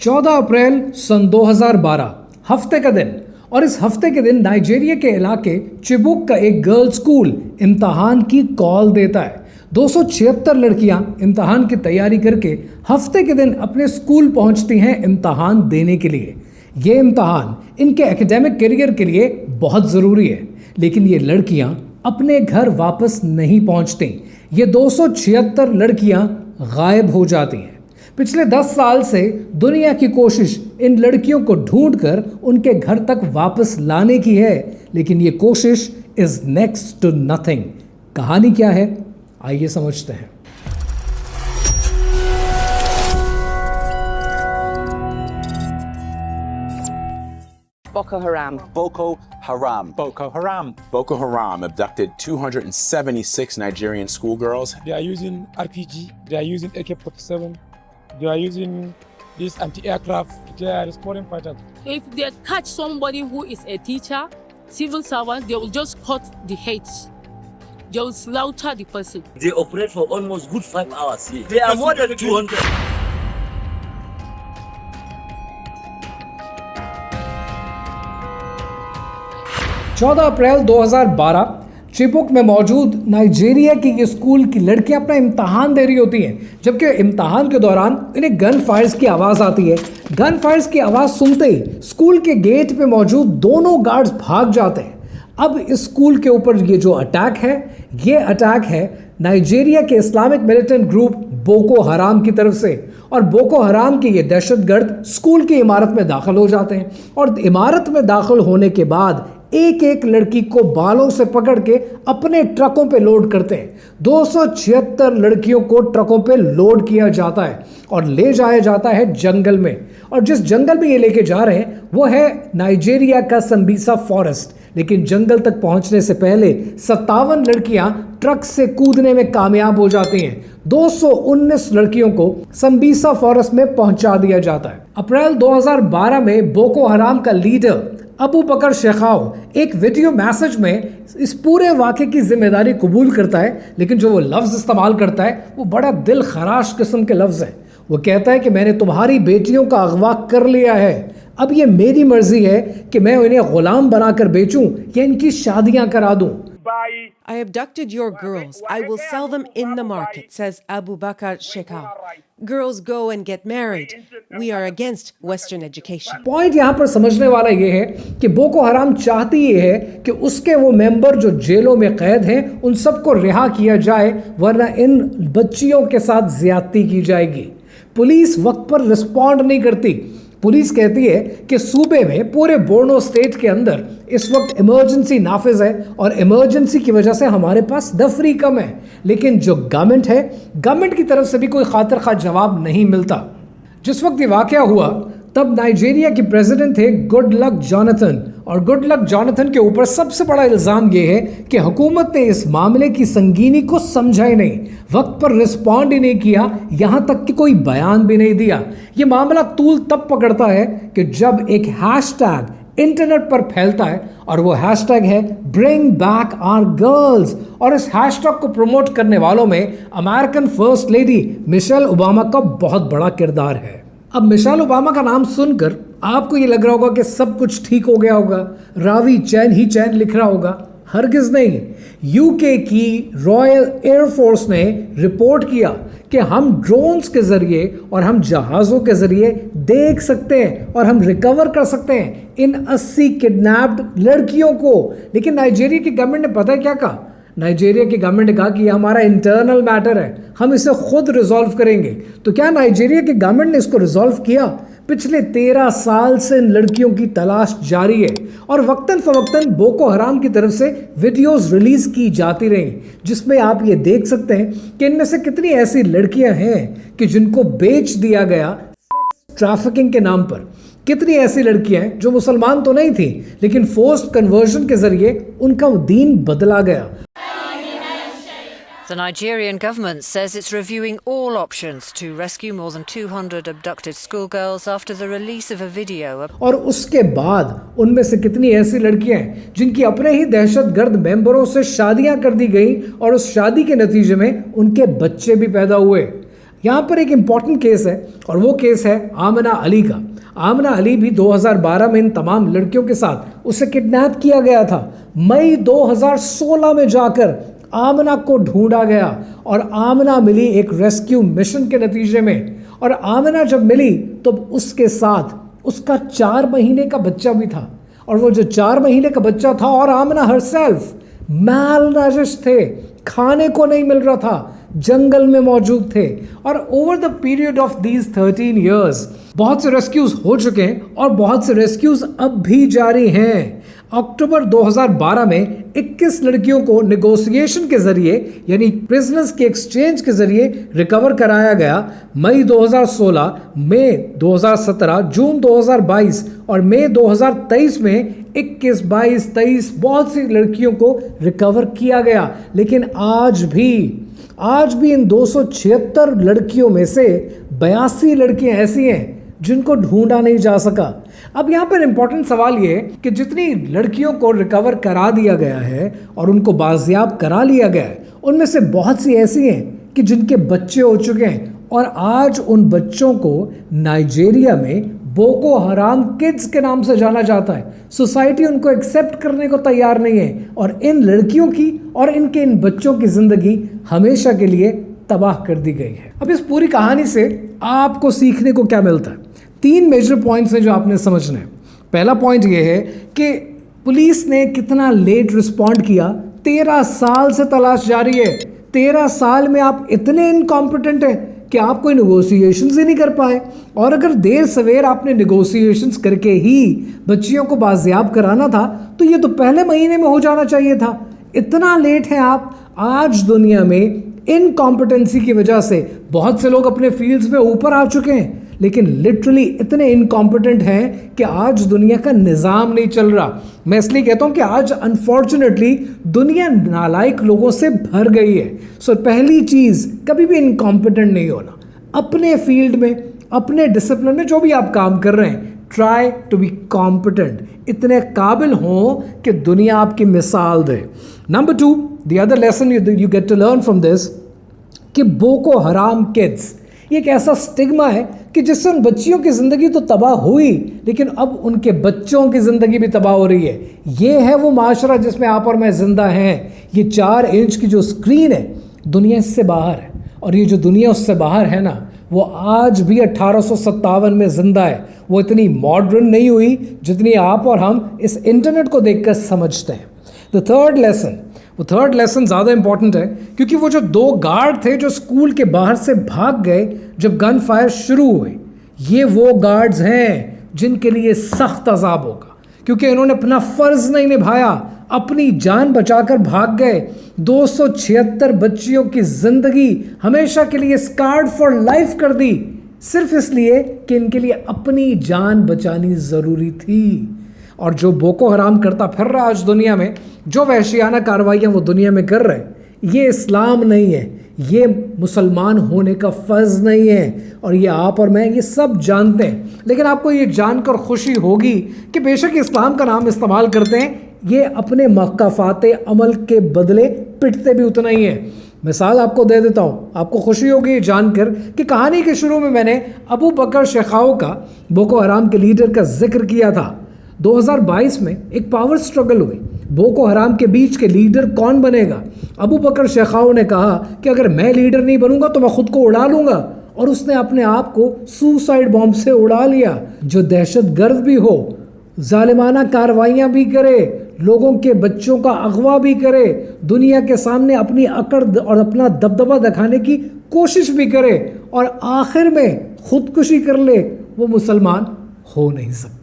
14 अप्रैल सन 2012 हफ्ते का दिन, और इस हफ्ते के दिन नाइजीरिया के इलाके चिबुक का एक गर्ल्स स्कूल इम्तहान की कॉल देता है। 276 लड़कियां इम्तहान की तैयारी करके हफ्ते के दिन अपने स्कूल पहुंचती हैं इम्तहान देने के लिए। ये इम्तहान इनके एकेडमिक करियर के लिए बहुत ज़रूरी है, लेकिन ये लड़कियां अपने घर वापस नहीं पहुंचती। ये 276 लड़कियां गायब हो जाती हैं। पिछले 10 साल से दुनिया की कोशिश इन लड़कियों को ढूंढकर उनके घर तक वापस लाने की है, लेकिन ये कोशिश इज नेक्स्ट टू नथिंग। कहानी क्या है, आइए समझते हैं। Boko Haram. Boko Haram. Boko Haram. Boko Haram abducted 276 Nigerian schoolgirls. They are using RPG. They are using AK-47. They are using this anti-aircraft. They are responding fighters. If they catch somebody who is a teacher, civil servant, they will just cut the heads. They will slaughter the person. They operate for almost good 5 hours here. They are more than 200. चौदह अप्रैल 2012 चिबुक में मौजूद Nigeria की ये school की लड़कियां अपना इम्तहान दे रही होती हैं, जबकि इम्तहान के दौरान इन्हें गन फायर्स की आवाज़ आती है। गन फायर्स की आवाज़ सुनते ही स्कूल के गेट पे मौजूद दोनों गार्ड्स भाग जाते हैं। अब इस स्कूल के ऊपर ये जो अटैक है, ये अटैक है नाइजीरिया के इस्लामिक मिलिटेंट ग्रुप बोको हराम की तरफ से, और बोको हराम के ये दहशतगर्द स्कूल की इमारत में दाखिल हो जाते हैं, और इमारत में दाखिल होने के बाद एक एक लड़की को बालों से पकड़ के अपने ट्रकों पे लोड करते हैं। 276 लड़कियों को ट्रकों पे लोड किया जाता है और ले जाया जाता है जंगल में, और जिस जंगल में ये लेके जा रहे हैं वो है नाइजीरिया का संबीसा फॉरेस्ट। लेकिन जंगल तक पहुंचने से पहले 57 लड़कियां ट्रक से कूदने में कामयाब हो जाती हैं। 219 लड़कियों को संबीसा फॉरेस्ट में पहुंचा दिया जाता है। अप्रैल 2012 में बोको हराम का लीडर अबू बकर शेखाव एक वीडियो मैसेज में इस पूरे वाक़े की जिम्मेदारी कबूल करता है, लेकिन जो वो लफ्ज़ इस्तेमाल करता है वो बड़ा दिल खराश किस्म के लफ्ज़ है। वो कहता है कि मैंने तुम्हारी बेटियों का अगवा कर लिया है, अब ये मेरी मर्जी है कि मैं इन्हें गुलाम बनाकर बेचूं या इनकी शादियां करा दूं। I abducted your girls. I will sell them in the market, says Abu Bakr Shekau. Girls go and get married. We are against Western education. Point यहाँ पर समझने वाला ये है कि बोको हराम चाहती ये है कि उसके वो मेंबर जो जेलों में कैद हैं उन सबको रिहा किया जाए, वरना इन बच्चियों के साथ ज्यादती की जाएगी। पुलिस वक्त पर रिस्पॉन्ड नहीं करती। पुलिस कहती है कि सूबे में पूरे बोर्नो स्टेट के अंदर इस वक्त इमरजेंसी नाफिज है और इमरजेंसी की वजह से हमारे पास दफरी कम है, लेकिन जो गवर्नमेंट है, गवर्नमेंट की तरफ से भी कोई खातिर खा जवाब नहीं मिलता। जिस वक्त ये वाकया हुआ तब नाइजीरिया के प्रेसिडेंट थे गुडलक जोनाथन, और गुडलक जोनाथन के ऊपर सबसे बड़ा इल्ज़ाम ये है कि हुकूमत ने इस मामले की संगीनी को समझा ही नहीं, वक्त पर रिस्पॉन्ड ही नहीं किया, यहाँ तक कि कोई बयान भी नहीं दिया। ये मामला तूल तब पकड़ता है कि जब एक हैशटैग इंटरनेट पर फैलता है, और वो हैशटैग है ब्रिंग बैक आवर गर्ल्स, और इस हैशटैग को प्रमोट करने वालों में American first lady Michelle Obama का बहुत बड़ा किरदार है। अब मिशेल ओबामा का नाम सुनकर आपको ये लग रहा होगा कि सब कुछ ठीक हो गया होगा, रावी चैन ही चैन लिख रहा होगा। हरगिज़ नहीं। यूके की रॉयल एयरफोर्स ने रिपोर्ट किया कि हम ड्रोन्स के ज़रिए और हम जहाज़ों के ज़रिए देख सकते हैं और हम रिकवर कर सकते हैं इन 80 किडनैप्ड लड़कियों को। लेकिन नाइजीरिया की गवर्नमेंट ने पता है क्या कहा? नाइजीरिया की गवर्नमेंट ने कहा कि यह हमारा इंटरनल मैटर है, हम इसे खुद रिजॉल्व करेंगे। तो क्या नाइजीरिया की गवर्नमेंट ने इसको रिजॉल्व किया? पिछले 13 साल से इन लड़कियों की तलाश जारी है, और वक्तन फवक्तन बोको हराम की तरफ से वीडियोस रिलीज की जाती रही, जिसमें आप ये देख सकते हैं कि इनमें से कितनी ऐसी लड़कियां हैं कि जिनको बेच दिया गया सेक्स ट्रैफिकिंग के नाम पर। कितनी ऐसी लड़कियां हैं जो मुसलमान तो नहीं थी, लेकिन फोर्स्ड कन्वर्जन के जरिए उनका दीन बदला गया। The Nigerian government says it's reviewing all options to rescue more than 200 abducted schoolgirls after the release of a video. और उसके बाद उनमें से कितनी ऐसी लड़कियां हैं जिनकी अपने ही दहशतगर्द मेंबरों से शादियां कर दी गई और उस शादी के नतीजे में उनके बच्चे भी पैदा हुए। यहाँ पर एक इम्पॉर्टेंट केस है और वो केस है आमना अली का। आमना अली भी 2012 में इन तमाम लड़कियों के साथ उसे किडनैप किया गया था। मई 2016 में जाकर आमना को ढूंढा गया और आमना मिली एक रेस्क्यू मिशन के नतीजे में। और आमना जब मिली तो उसके साथ उसका 4 महीने का बच्चा भी था, और वो जो 4 महीने का बच्चा था और आमना हरसेल्फ मैलनरिश्ड थे, खाने को नहीं मिल रहा था, जंगल में मौजूद थे। और over the period of these 13 years बहुत से रेस्क्यूज हो चुके हैं और बहुत से रेस्क्यूज अब भी जारी हैं। अक्टूबर 2012 में 21 लड़कियों को नेगोशिएशन के जरिए यानी प्रिजनर्स के एक्सचेंज के जरिए रिकवर कराया गया। मई 2016, मई 2017, जून 2022 और मई 2023 में 21, 22, 23 बहुत सी लड़कियों को रिकवर किया गया। लेकिन आज भी इन 276 लड़कियों में से 82 लड़कियां ऐसी हैं जिनको ढूंढा नहीं जा सका। अब यहाँ पर इंपॉर्टेंट सवाल ये कि जितनी लड़कियों को रिकवर करा दिया गया है और उनको बाजियाब करा लिया गया है, उनमें से बहुत सी ऐसी हैं कि जिनके बच्चे हो चुके हैं और आज उन बच्चों को नाइजीरिया में बोको हराम किड्स के नाम से जाना जाता है। सोसाइटी उनको एक्सेप्ट करने को तैयार नहीं है और इन लड़कियों की और इन बच्चों की जिंदगी हमेशा के लिए तबाह कर दी गई है। अब इस पूरी कहानी से आपको सीखने को क्या मिलता है? 3 मेजर पॉइंट्स हैं जो आपने समझना है। पहला पॉइंट ये है कि पुलिस ने कितना लेट रिस्पॉन्ड किया। 13 साल से तलाश जारी है। 13 साल में आप इतने इनकॉम्पिटेंट हैं कि आप कोई नेगोशिएशंस ही नहीं कर पाए। और अगर देर सवेर आपने नेगोशिएशंस करके ही बच्चियों को बाजियाब कराना था तो ये तो पहले महीने में हो जाना चाहिए था। इतना लेट है आप। आज दुनिया में इनकॉम्पिटेंसी की वजह से बहुत से लोग अपने फील्ड्स में ऊपर आ चुके हैं, लेकिन लिटरली इतने इनकॉम्पिटेंट हैं कि आज दुनिया का निज़ाम नहीं चल रहा। मैं इसलिए कहता हूं कि आज अनफॉर्चुनेटली दुनिया नालायक लोगों से भर गई है। सो पहली चीज़, कभी भी इनकॉम्पिटेंट नहीं होना। अपने फील्ड में, अपने डिसिप्लिन में जो भी आप काम कर रहे हैं, ट्राई टू बी कॉम्पिटेंट। इतने काबिल हों कि दुनिया आपकी मिसाल दे। Number 2, the other lesson you get to learn from this कि बोको हराम किड्स ये एक ऐसा स्टिग्मा है कि जिससे उन बच्चियों की ज़िंदगी तो तबाह हुई, लेकिन अब उनके बच्चों की ज़िंदगी भी तबाह हो रही है। ये है वो माशरा जिसमें आप और मैं ज़िंदा हैं। ये 4 इंच की जो स्क्रीन है, दुनिया इससे बाहर है, और ये जो दुनिया उससे बाहर है ना, वो आज भी 1857 में ज़िंदा है। वो इतनी मॉडर्न नहीं हुई जितनी आप और हम इस इंटरनेट को देखकर समझते हैं। द थर्ड लेसन ज़्यादा इंपॉर्टेंट है, क्योंकि वो जो 2 गार्ड थे जो स्कूल के बाहर से भाग गए जब गन फायर शुरू हुए, ये वो गार्ड्स हैं जिनके लिए सख्त अजाब होगा, क्योंकि इन्होंने अपना फ़र्ज़ नहीं निभाया, अपनी जान बचाकर भाग गए। 276 बच्चियों की ज़िंदगी हमेशा के लिए स्कार्ड फॉर लाइफ कर दी, सिर्फ इसलिए कि इनके लिए अपनी जान बचानी ज़रूरी थी। और जो बोको हराम करता फिर रहा आज दुनिया में, जो वहशियाना कार्रवाइयाँ वो दुनिया में कर रहे हैं, ये इस्लाम नहीं है, ये मुसलमान होने का फ़र्ज़ नहीं है, और ये आप और मैं ये सब जानते हैं। लेकिन आपको ये जानकर खुशी होगी कि बेशक इस्लाम का नाम इस्तेमाल करते हैं, ये अपने मक़ाफ़ाते अमल के बदले पिटते भी उतना ही है। मिसाल आपको दे देता हूँ, आपको खुशी होगी ये जानकर कि कहानी के शुरू में मैंने अबू बकर शेखाओ का, बोको हराम के लीडर का जिक्र किया था। 2022 में एक पावर स्ट्रगल हुई, बोको हराम के बीच के लीडर कौन बनेगा। अबू बकर शेखाओ ने कहा कि अगर मैं लीडर नहीं बनूंगा तो मैं खुद को उड़ा लूंगा, और उसने अपने आप को सुसाइड बॉम्ब से उड़ा लिया। जो दहशतगर्द भी हो, जालिमाना कार्रवाइयाँ भी करे, लोगों के बच्चों का अगवा भी करे, दुनिया के सामने अपनी अकड़ और अपना दबदबा दिखाने की कोशिश भी करे, और आखिर में खुदकुशी कर ले, वो मुसलमान हो नहीं सकता।